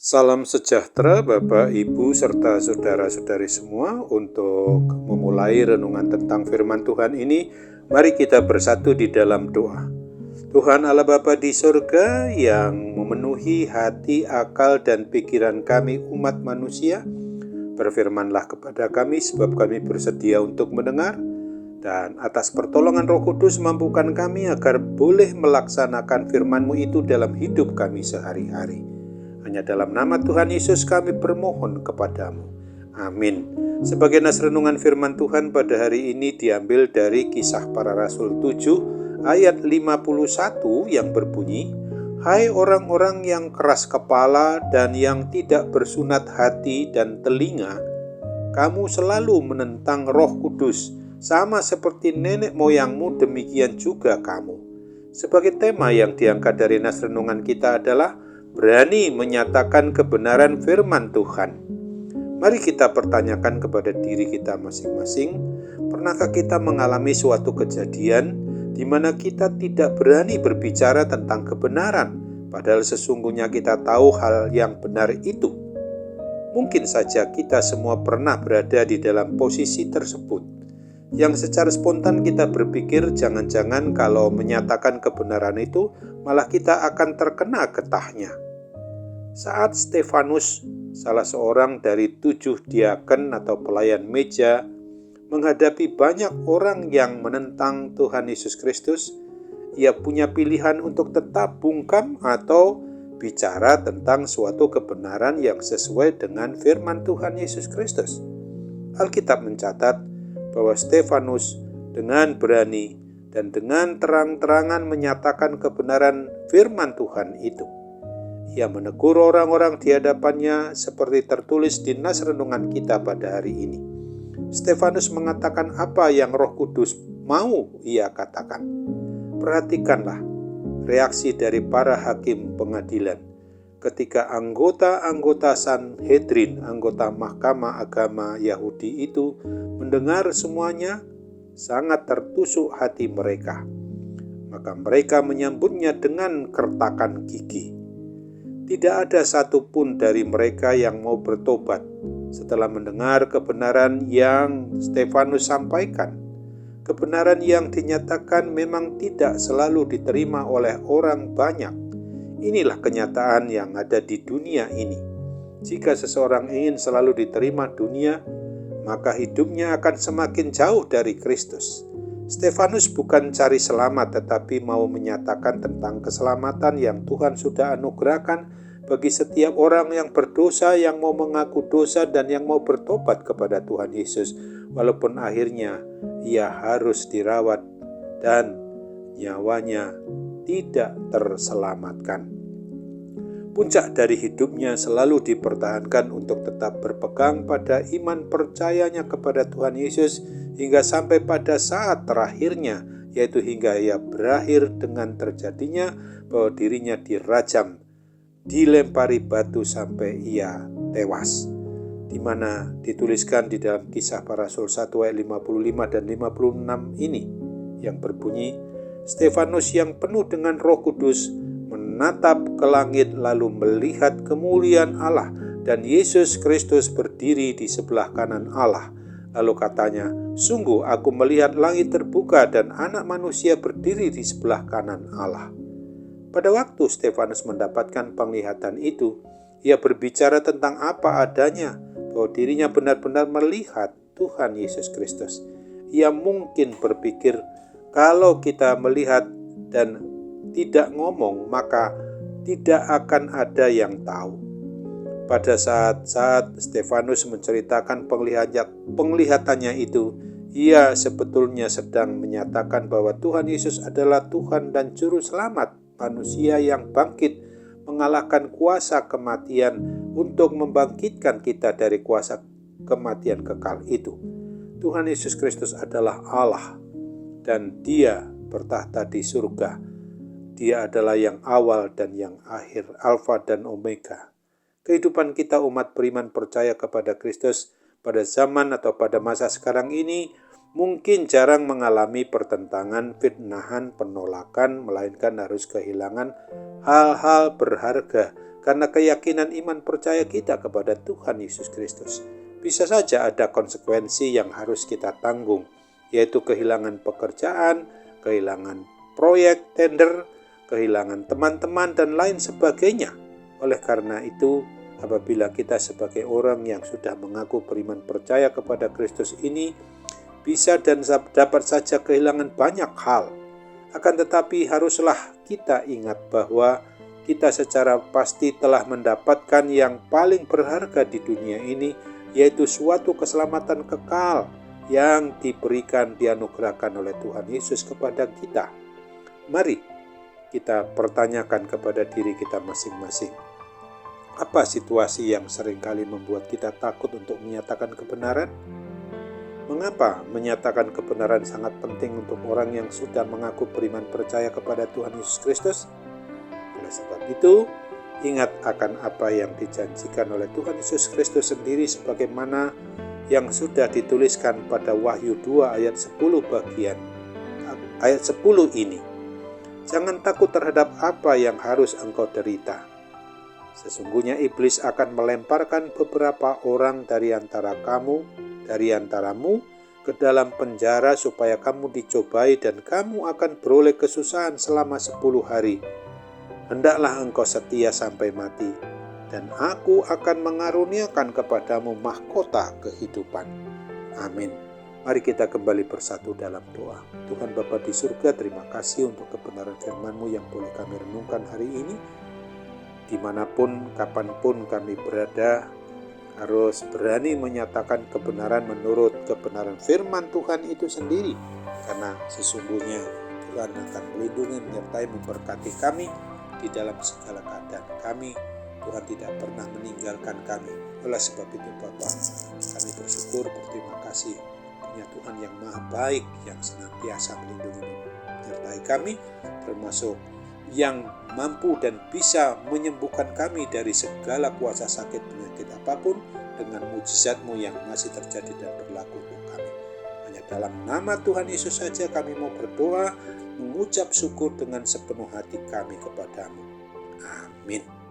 Salam sejahtera Bapak, Ibu, serta saudara-saudari semua. Untuk memulai renungan tentang firman Tuhan ini, mari kita bersatu di dalam doa. Tuhan Allah Bapa di surga yang memenuhi hati, akal, dan pikiran kami umat manusia, berfirmanlah kepada kami sebab kami bersedia untuk mendengar, dan atas pertolongan Roh Kudus mampukan kami agar boleh melaksanakan firman-Mu itu dalam hidup kami sehari-hari. Hanya dalam nama Tuhan Yesus kami bermohon kepadamu. Amin. Sebagai nas renungan firman Tuhan pada hari ini diambil dari Kisah Para Rasul 7 ayat 51 yang berbunyi, "Hai orang-orang yang keras kepala dan yang tidak bersunat hati dan telinga, kamu selalu menentang Roh Kudus, sama seperti nenek moyangmu demikian juga kamu." Sebagai tema yang diangkat dari nas renungan kita adalah berani menyatakan kebenaran firman Tuhan. Mari kita pertanyakan kepada diri kita masing-masing, pernahkah kita mengalami suatu kejadian di mana kita tidak berani berbicara tentang kebenaran, padahal sesungguhnya kita tahu hal yang benar itu? Mungkin saja kita semua pernah berada di dalam posisi tersebut, yang secara spontan kita berpikir jangan-jangan kalau menyatakan kebenaran itu malah kita akan terkena getahnya. Saat Stefanus, salah seorang dari 7 diaken atau pelayan meja, menghadapi banyak orang yang menentang Tuhan Yesus Kristus, ia punya pilihan untuk tetap bungkam atau bicara tentang suatu kebenaran yang sesuai dengan firman Tuhan Yesus Kristus. Alkitab mencatat bahwa Stefanus dengan berani dan dengan terang-terangan menyatakan kebenaran firman Tuhan itu. Ia menegur orang-orang di hadapannya seperti tertulis di nas renungan kita pada hari ini. Stefanus mengatakan apa yang Roh Kudus mau ia katakan. Perhatikanlah reaksi dari para hakim pengadilan ketika anggota-anggota Sanhedrin, anggota Mahkamah Agama Yahudi itu mendengar semuanya, sangat tertusuk hati mereka. Maka mereka menyambutnya dengan kertakan gigi. Tidak ada satupun dari mereka yang mau bertobat setelah mendengar kebenaran yang Stefanus sampaikan. Kebenaran yang dinyatakan memang tidak selalu diterima oleh orang banyak. Inilah kenyataan yang ada di dunia ini. Jika seseorang ingin selalu diterima dunia, maka hidupnya akan semakin jauh dari Kristus. Stefanus bukan cari selamat, tetapi mau menyatakan tentang keselamatan yang Tuhan sudah anugerahkan bagi setiap orang yang berdosa, yang mau mengaku dosa dan yang mau bertobat kepada Tuhan Yesus, walaupun akhirnya ia harus dirawat dan nyawanya tidak terselamatkan. Puncak dari hidupnya selalu dipertahankan untuk tetap berpegang pada iman percayanya kepada Tuhan Yesus hingga sampai pada saat terakhirnya, yaitu hingga ia berakhir dengan terjadinya bahwa dirinya dirajam, dilempari batu sampai ia tewas. Di mana dituliskan di dalam Kisah Para Rasul 1 ayat 55 dan 56 ini yang berbunyi, Stefanus yang penuh dengan Roh Kudus menatap ke langit lalu melihat kemuliaan Allah dan Yesus Kristus berdiri di sebelah kanan Allah. Lalu katanya, "Sungguh aku melihat langit terbuka dan Anak Manusia berdiri di sebelah kanan Allah." Pada waktu Stefanus mendapatkan penglihatan itu, ia berbicara tentang apa adanya, bahwa dirinya benar-benar melihat Tuhan Yesus Kristus. Ia mungkin berpikir, kalau kita melihat dan tidak ngomong, maka tidak akan ada yang tahu. Pada saat-saat Stefanus menceritakan penglihatannya itu, ia sebetulnya sedang menyatakan bahwa Tuhan Yesus adalah Tuhan dan Juru Selamat manusia yang bangkit mengalahkan kuasa kematian untuk membangkitkan kita dari kuasa kematian kekal itu. Tuhan Yesus Kristus adalah Allah dan Dia bertahta di surga. Dia adalah yang awal dan yang akhir, Alfa dan Omega. Kehidupan kita umat beriman percaya kepada Kristus pada zaman atau pada masa sekarang ini mungkin jarang mengalami pertentangan, fitnahan, penolakan, melainkan harus kehilangan hal-hal berharga karena keyakinan iman percaya kita kepada Tuhan Yesus Kristus. Bisa saja ada konsekuensi yang harus kita tanggung, yaitu kehilangan pekerjaan, kehilangan proyek, tender, kehilangan teman-teman, dan lain sebagainya. Oleh karena itu, apabila kita sebagai orang yang sudah mengaku beriman percaya kepada Kristus ini, bisa dan dapat saja kehilangan banyak hal. Akan tetapi haruslah kita ingat bahwa kita secara pasti telah mendapatkan yang paling berharga di dunia ini, yaitu suatu keselamatan kekal yang diberikan, dianugerahkan oleh Tuhan Yesus kepada kita. Mari kita pertanyakan kepada diri kita masing-masing. Apa situasi yang seringkali membuat kita takut untuk menyatakan kebenaran? Mengapa menyatakan kebenaran sangat penting untuk orang yang sudah mengaku beriman percaya kepada Tuhan Yesus Kristus? Oleh sebab itu, ingat akan apa yang dijanjikan oleh Tuhan Yesus Kristus sendiri sebagaimana yang sudah dituliskan pada Wahyu 2 ayat 10 ayat 10 ini. Jangan takut terhadap apa yang harus engkau derita. Sesungguhnya iblis akan melemparkan beberapa orang dari antaramu ke dalam penjara supaya kamu dicobai dan kamu akan beroleh kesusahan selama 10 hari. Hendaklah engkau setia sampai mati, dan aku akan mengaruniakan kepadamu mahkota kehidupan. Amin. Mari kita kembali bersatu dalam doa. Tuhan Bapa di surga, terima kasih untuk kebenaran firman-Mu yang boleh kami renungkan hari ini. Dimanapun, kapanpun kami berada, harus berani menyatakan kebenaran menurut kebenaran firman Tuhan itu sendiri. Karena sesungguhnya Tuhan akan melindungi, menyertai, memberkati kami di dalam segala keadaan kami. Tuhan tidak pernah meninggalkan kami. Oleh sebab itu Bapa, kami bersyukur, berterima kasih punya Tuhan yang maha baik, yang senantiasa melindungi, menyertai kami, termasuk yang mampu dan bisa menyembuhkan kami dari segala kuasa sakit penyakit apapun dengan mujizat-Mu yang masih terjadi dan berlaku untuk kami. Hanya dalam nama Tuhan Yesus saja kami mau berdoa, mengucap syukur dengan sepenuh hati kami kepadamu. Amin.